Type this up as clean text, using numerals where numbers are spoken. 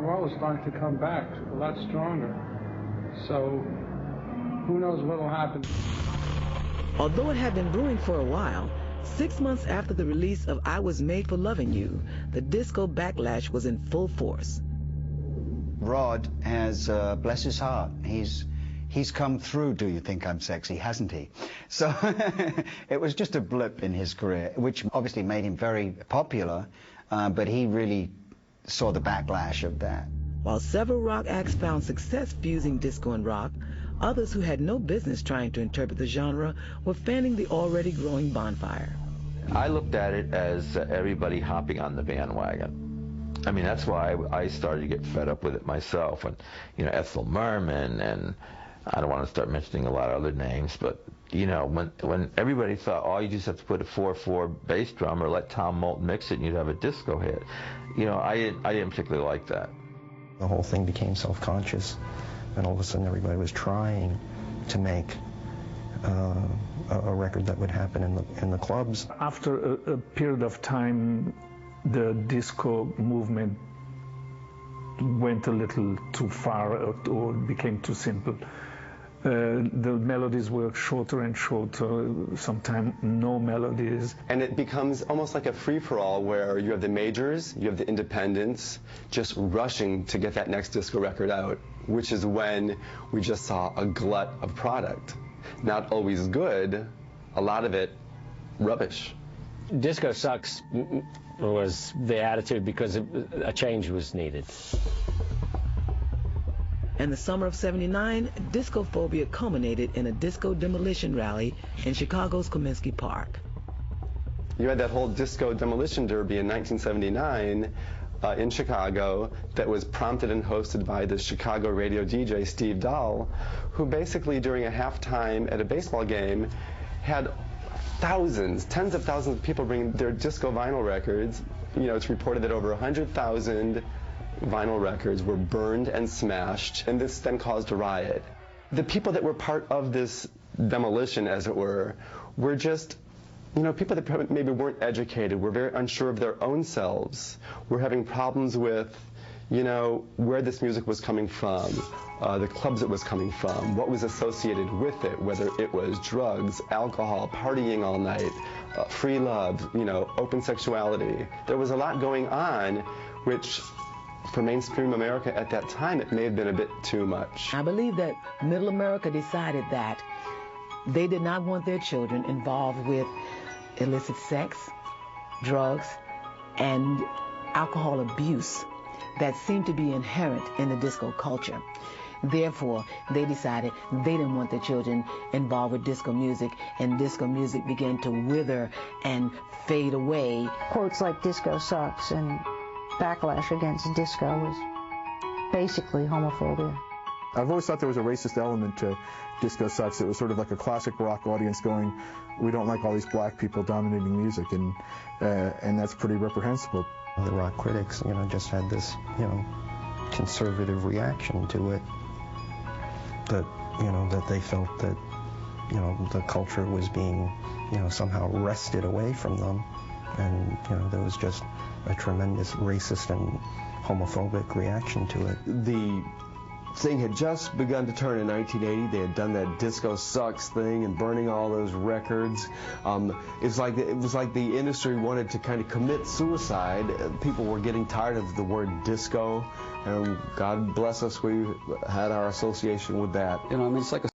and roll is starting to come back a lot stronger. So who knows what will happen. Although it had been brewing for a while, 6 months after the release of I Was Made for Loving You, the disco backlash was in full force. Rod has, bless his heart, he's come through Do You Think I'm Sexy, hasn't he? So it was just a blip in his career, which obviously made him very popular, but he really saw the backlash of that. While several rock acts found success fusing disco and rock, others who had no business trying to interpret the genre were fanning the already growing bonfire. I looked at it as everybody hopping on the bandwagon. I mean, that's why I started to get fed up with it myself. And, you know, Ethel Merman, and I don't want to start mentioning a lot of other names, but, you know, when everybody thought, oh, you just have to put a 4/4 bass drum or let Tom Moulton mix it and you'd have a disco hit, you know, I didn't particularly like that. The whole thing became self-conscious, and all of a sudden everybody was trying to make a record that would happen in the clubs. After a period of time, the disco movement went a little too far or became too simple. The melodies were shorter and shorter, sometimes no melodies. And it becomes almost like a free-for-all where you have the majors, you have the independents, just rushing to get that next disco record out, which is when we just saw a glut of product. Not always good, a lot of it rubbish. Disco sucks was the attitude because a change was needed. In the summer of '79, discophobia culminated in a disco demolition rally in Chicago's Comiskey Park. You had that whole disco demolition derby in 1979 in Chicago that was prompted and hosted by the Chicago radio DJ Steve Dahl, who basically during a halftime at a baseball game had thousands, tens of thousands of people bring their disco vinyl records. You know, it's reported that over 100,000 vinyl records were burned and smashed, and this then caused a riot. The people that were part of this demolition, as it were just, you know, people that maybe weren't educated, were very unsure of their own selves, were having problems with, you know, where this music was coming from, the clubs it was coming from, what was associated with it, whether it was drugs, alcohol, partying all night, free love, you know, open sexuality. There was a lot going on, which for mainstream America at that time, it may have been a bit too much. I believe that middle America decided that they did not want their children involved with illicit sex, drugs, and alcohol abuse that seemed to be inherent in the disco culture. Therefore, they decided they didn't want their children involved with disco music, and disco music began to wither and fade away. Quotes like disco sucks and backlash against disco was basically homophobia. I've always thought there was a racist element to Disco Sucks. It was sort of like a classic rock audience going, we don't like all these black people dominating music, and that's pretty reprehensible. The rock critics, you know, just had this, you know, conservative reaction to it, that, you know, that they felt that, you know, the culture was being, you know, somehow wrested away from them, and, you know, there was just a tremendous racist and homophobic reaction to it. The thing had just begun to turn in 1980. They had done that Disco Sucks thing and burning all those records. It was like the industry wanted to kind of commit suicide. People were getting tired of the word disco, and God bless us, we had our association with that. You know, I mean, it's like a